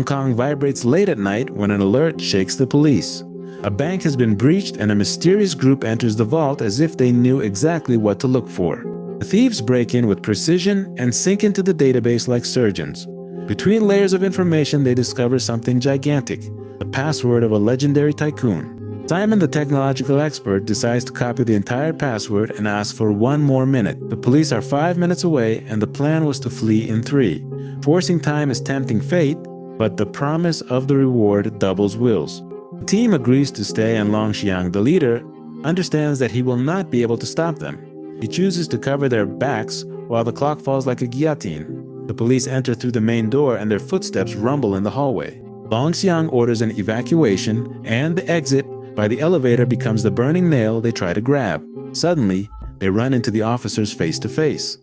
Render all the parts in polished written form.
Hong Kong vibrates late at night when an alert shakes the police. A bank has been breached and a mysterious group enters the vault as if they knew exactly what to look for. The thieves break in with precision and sink into the database like surgeons. Between layers of information, they discover something gigantic, the password of a legendary tycoon. Simon, the technological expert, decides to copy the entire password and asks for 1 more minute. The police are 5 minutes away and the plan was to flee in 3. Forcing time is tempting fate, but the promise of the reward doubles wills. The team agrees to stay and Long Xiang, the leader, understands that he will not be able to stop them. He chooses to cover their backs while the clock falls like a guillotine. The police enter through the main door and their footsteps rumble in the hallway. Long Xiang orders an evacuation and the exit by the elevator becomes the burning nail they try to grab. Suddenly, they run into the officers face to face.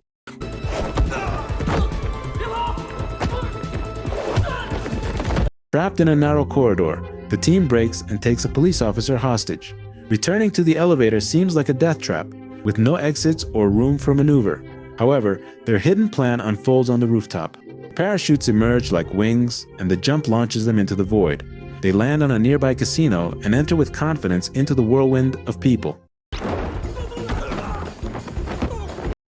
Trapped in a narrow corridor, the team breaks and takes a police officer hostage. Returning to the elevator seems like a death trap, with no exits or room for maneuver. However, their hidden plan unfolds on the rooftop. Parachutes emerge like wings, and the jump launches them into the void. They land on a nearby casino and enter with confidence into the whirlwind of people.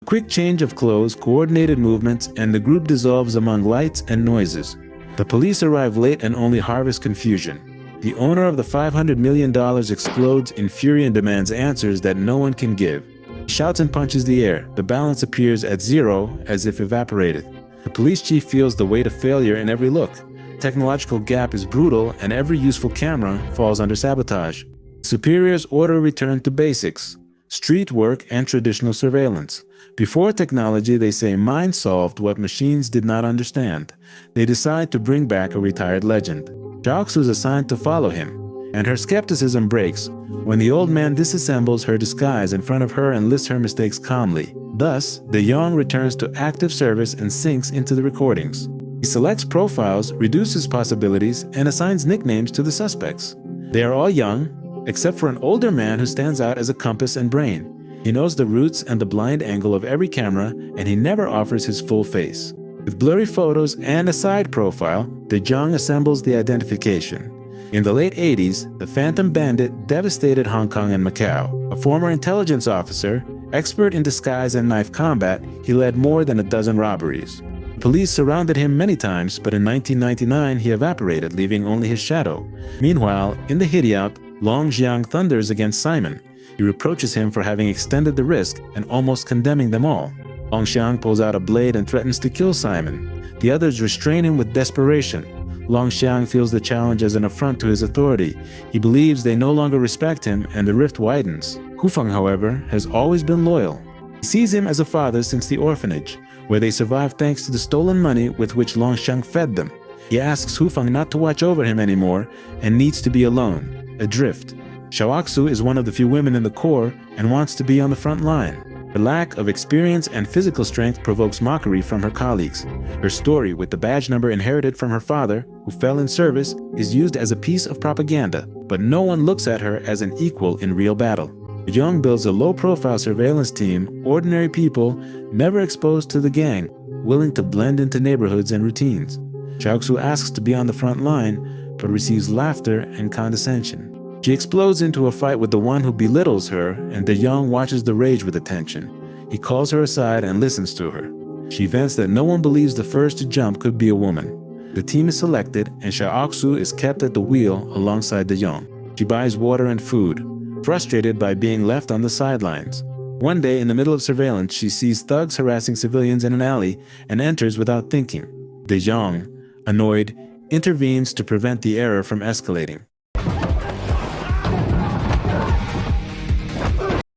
Quick change of clothes, coordinated movements, and the group dissolves among lights and noises. The police arrive late and only harvest confusion. The owner of the $500 million explodes in fury and demands answers that no one can give. He shouts and punches the air. The balance appears at 0 as if evaporated. The police chief feels the weight of failure in every look. Technological gap is brutal and every useful camera falls under sabotage. Superiors order return to basics, street work and traditional surveillance. Before technology, they say mind solved what machines did not understand. They decide to bring back a retired legend. Shaoxu is assigned to follow him, and her skepticism breaks when the old man disassembles her disguise in front of her and lists her mistakes calmly. Thus, De Jong returns to active service and sinks into the recordings. He selects profiles, reduces possibilities, and assigns nicknames to the suspects. They are all young, except for an older man who stands out as a compass and brain. He knows the roots and the blind angle of every camera, and he never offers his full face. With blurry photos and a side profile, De Jong assembles the identification. In the late 80s, the Phantom Bandit devastated Hong Kong and Macau. A former intelligence officer, expert in disguise and knife combat, he led more than a dozen robberies. Police surrounded him many times, but in 1999 he evaporated, leaving only his shadow. Meanwhile, in the hideout, Long Xiang thunders against Simon. He reproaches him for having extended the risk and almost condemning them all. Long Xiang pulls out a blade and threatens to kill Simon. The others restrain him with desperation. Long Xiang feels the challenge as an affront to his authority. He believes they no longer respect him and the rift widens. Hufeng, however, has always been loyal. He sees him as a father since the orphanage, where they survived thanks to the stolen money with which Long Xiang fed them. He asks Hufeng not to watch over him anymore and needs to be alone, adrift. Shaoxu is one of the few women in the Corps and wants to be on the front line. Her lack of experience and physical strength provokes mockery from her colleagues. Her story, with the badge number inherited from her father, who fell in service, is used as a piece of propaganda, but no one looks at her as an equal in real battle. Young builds a low-profile surveillance team, ordinary people, never exposed to the gang, willing to blend into neighborhoods and routines. Shaoxu asks to be on the front line, but receives laughter and condescension. She explodes into a fight with the one who belittles her, and De Jong watches the rage with attention. He calls her aside and listens to her. She vents that no one believes the first to jump could be a woman. The team is selected, and Shaoxu is kept at the wheel alongside De Jong. She buys water and food, frustrated by being left on the sidelines. One day, in the middle of surveillance, she sees thugs harassing civilians in an alley and enters without thinking. De Jong, annoyed, intervenes to prevent the error from escalating.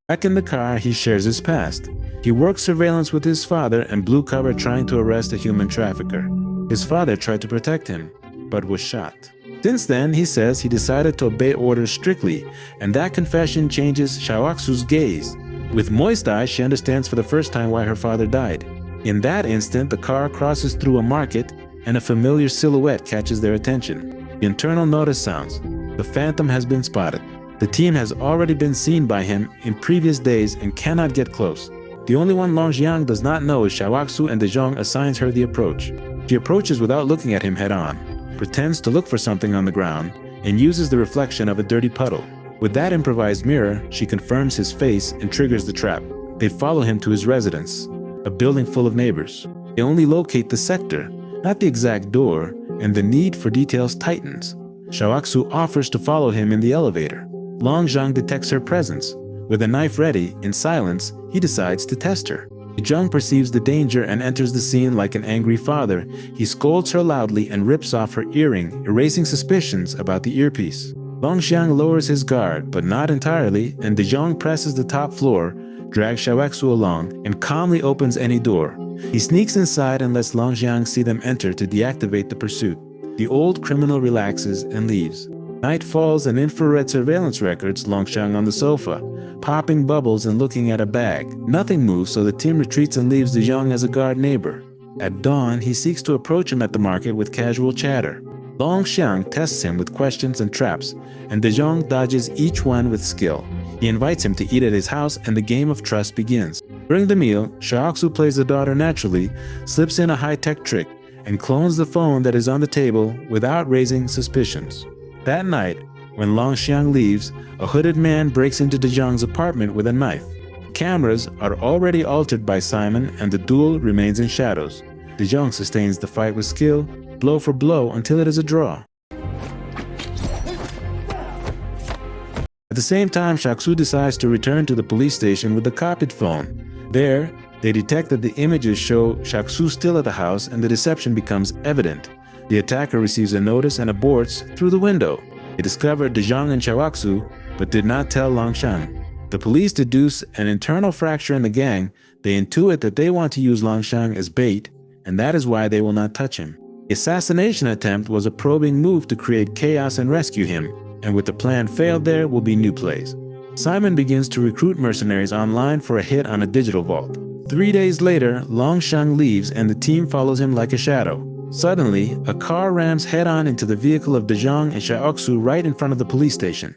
Back in the car, he shares his past. He worked surveillance with his father and blue cover trying to arrest a human trafficker. His father tried to protect him, but was shot. Since then, he says he decided to obey orders strictly, and that confession changes Shaoxu's gaze. With moist eyes, she understands for the first time why her father died. In that instant, the car crosses through a market, and a familiar silhouette catches their attention. The internal notice sounds. The Phantom has been spotted. The team has already been seen by him in previous days and cannot get close. The only one Long Xiang does not know is Shaoxu, and De Jong assigns her the approach. She approaches without looking at him head-on. pretends to look for something on the ground, and uses the reflection of a dirty puddle. With that improvised mirror, she confirms his face and triggers the trap. They follow him to his residence, a building full of neighbors. They only locate the sector, not the exact door, and the need for details tightens. Xiaoxu offers to follow him in the elevator. Longzhang detects her presence. With a knife ready, in silence, he decides to test her. Zhang perceives the danger and enters the scene like an angry father. He scolds her loudly and rips off her earring, erasing suspicions about the earpiece. Longxiang lowers his guard, but not entirely, and De Jong presses the top floor, drags Xiaoxu along, and calmly opens any door. He sneaks inside and lets Longxiang see them enter to deactivate the pursuit. The old criminal relaxes and leaves. Night falls and infrared surveillance records Longxiang on the sofa, popping bubbles and looking at a bag. Nothing moves, so the team retreats and leaves De Jong as a guard neighbor. At dawn, he seeks to approach him at the market with casual chatter. Longxiang tests him with questions and traps, and De Jong dodges each one with skill. He invites him to eat at his house, and the game of trust begins. During the meal, Xiaoxu plays the daughter naturally, slips in a high-tech trick, and clones the phone that is on the table without raising suspicions. That night, when Longxiang leaves, a hooded man breaks into De Jong's apartment with a knife. Cameras are already altered by Simon, and the duel remains in shadows. De Jong sustains the fight with skill, blow for blow, until it is a draw. At the same time, Xiaoxu decides to return to the police station with the copied phone. There, they detect that the images show Xiaoxu still at the house, and the deception becomes evident. The attacker receives a notice and aborts through the window. They discovered De Jong and Xiaoxu, but did not tell Longxiang. The police deduce an internal fracture in the gang. They intuit that they want to use Longxiang as bait, and that is why they will not touch him. The assassination attempt was a probing move to create chaos and rescue him, and with the plan failed, there will be new plays. Simon begins to recruit mercenaries online for a hit on a digital vault. 3 days later, Longxiang leaves and the team follows him like a shadow. Suddenly, a car rams head-on into the vehicle of De Jong and Xiaoxu right in front of the police station.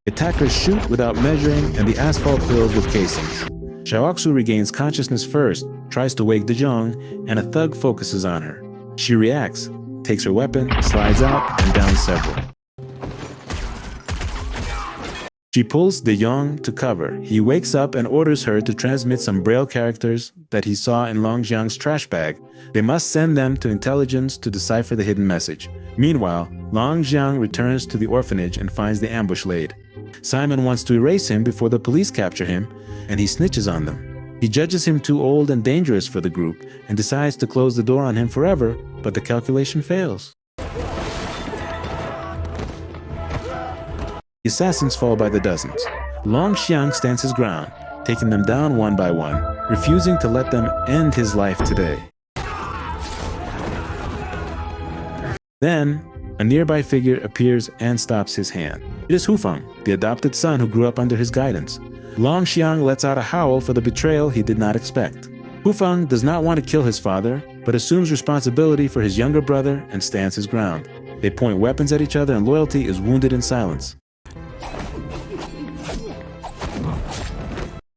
Attackers shoot without measuring, and the asphalt fills with casings. Xiaoxu regains consciousness first, tries to wake De Jong, and a thug focuses on her. She reacts, takes her weapon, slides out, and downs several. She pulls De Jong to cover. He wakes up and orders her to transmit some braille characters that he saw in Longxiang's trash bag. They must send them to intelligence to decipher the hidden message. Meanwhile, Longxiang returns to the orphanage and finds the ambush laid. Simon wants to erase him before the police capture him, and he snitches on them. He judges him too old and dangerous for the group and decides to close the door on him forever, but the calculation fails. The assassins fall by the dozens. Longxiang stands his ground, taking them down one by one, refusing to let them end his life today. Then, a nearby figure appears and stops his hand. It is Hufeng, the adopted son who grew up under his guidance. Longxiang lets out a howl for the betrayal he did not expect. Hufeng does not want to kill his father, but assumes responsibility for his younger brother and stands his ground. They point weapons at each other, and loyalty is wounded in silence.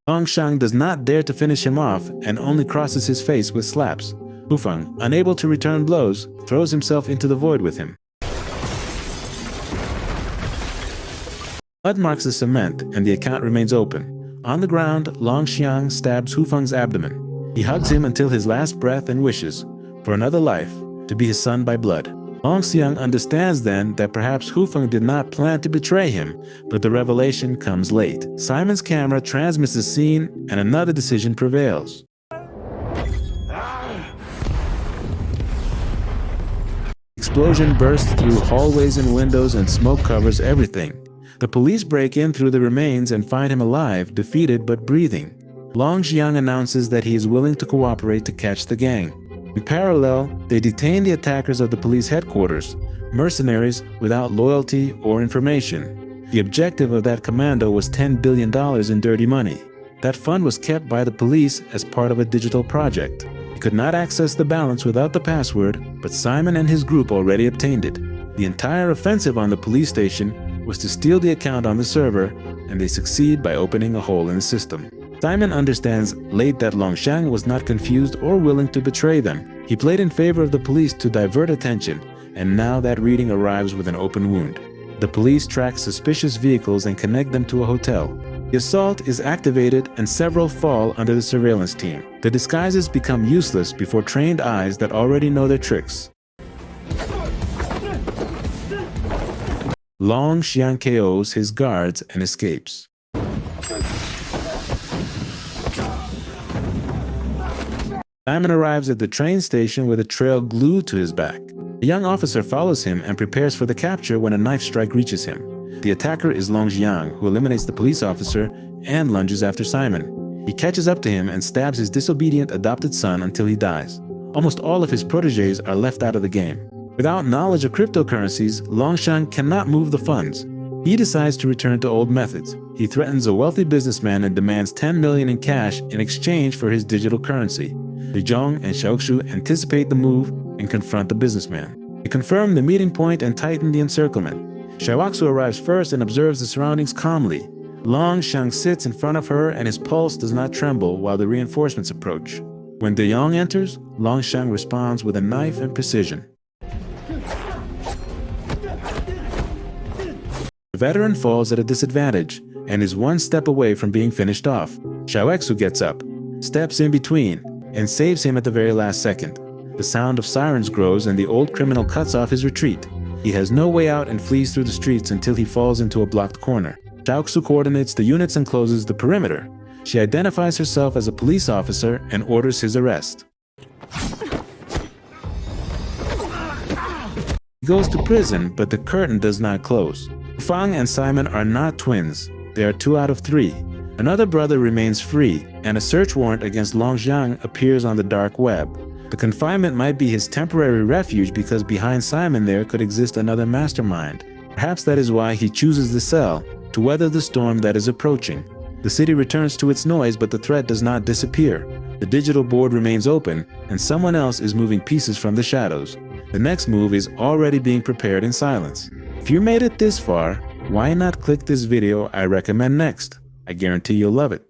Longxiang does not dare to finish him off and only crosses his face with slaps. Hufeng, unable to return blows, throws himself into the void with him. Blood marks the cement, and the account remains open. On the ground, Longxiang stabs Hufeng's abdomen. He hugs him until his last breath and wishes for another life, to be his son by blood. Longxiang understands then that perhaps Hufeng did not plan to betray him, but the revelation comes late. Simon's camera transmits the scene, and another decision prevails. Explosion bursts through hallways and windows, and smoke covers everything. The police break in through the remains and find him alive, defeated but breathing. Longxiang announces that he is willing to cooperate to catch the gang. In parallel, they detain the attackers of the police headquarters, mercenaries without loyalty or information. The objective of that commando was $10 billion in dirty money. That fund was kept by the police as part of a digital project. He could not access the balance without the password, but Simon and his group already obtained it. The entire offensive on the police station was to steal the account on the server, and they succeed by opening a hole in the system. Simon understands late that Longxiang was not confused or willing to betray them. He played in favor of the police to divert attention, and now that reading arrives with an open wound. The police track suspicious vehicles and connect them to a hotel. The assault is activated and several fall under the surveillance team. The disguises become useless before trained eyes that already know their tricks. Long Xiang KOs his guards and escapes. Simon arrives at the train station with a trail glued to his back. A young officer follows him and prepares for the capture when a knife strike reaches him. The attacker is Long Xiang, who eliminates the police officer and lunges after Simon. He catches up to him and stabs his disobedient adopted son until he dies. Almost all of his protégés are left out of the game. Without knowledge of cryptocurrencies, Long Xiang cannot move the funds. He decides to return to old methods. He threatens a wealthy businessman and demands 10 million in cash in exchange for his digital currency. Li Zhong and Xiaoxu anticipate the move and confront the businessman. They confirm the meeting point and tighten the encirclement. Xiaoxu arrives first and observes the surroundings calmly. Long Xiang sits in front of her and his pulse does not tremble while the reinforcements approach. When De Yong enters, Long Xiang responds with a knife and precision. The veteran falls at a disadvantage and is one step away from being finished off. Xiaoxu gets up, steps in between, and saves him at the very last second. The sound of sirens grows and the old criminal cuts off his retreat. He has no way out and flees through the streets until he falls into a blocked corner. Xiaoxu coordinates the units and closes the perimeter. She identifies herself as a police officer and orders his arrest. He goes to prison, but the curtain does not close. Fang and Simon are not twins. They are 2 out of 3. Another brother remains free, and a search warrant against Long Xiang appears on the dark web. The confinement might be his temporary refuge because behind Simon there could exist another mastermind. Perhaps that is why he chooses the cell, to weather the storm that is approaching. The city returns to its noise, but the threat does not disappear. The digital board remains open, and someone else is moving pieces from the shadows. The next move is already being prepared in silence. If you made it this far, why not click this video I recommend next? I guarantee you'll love it.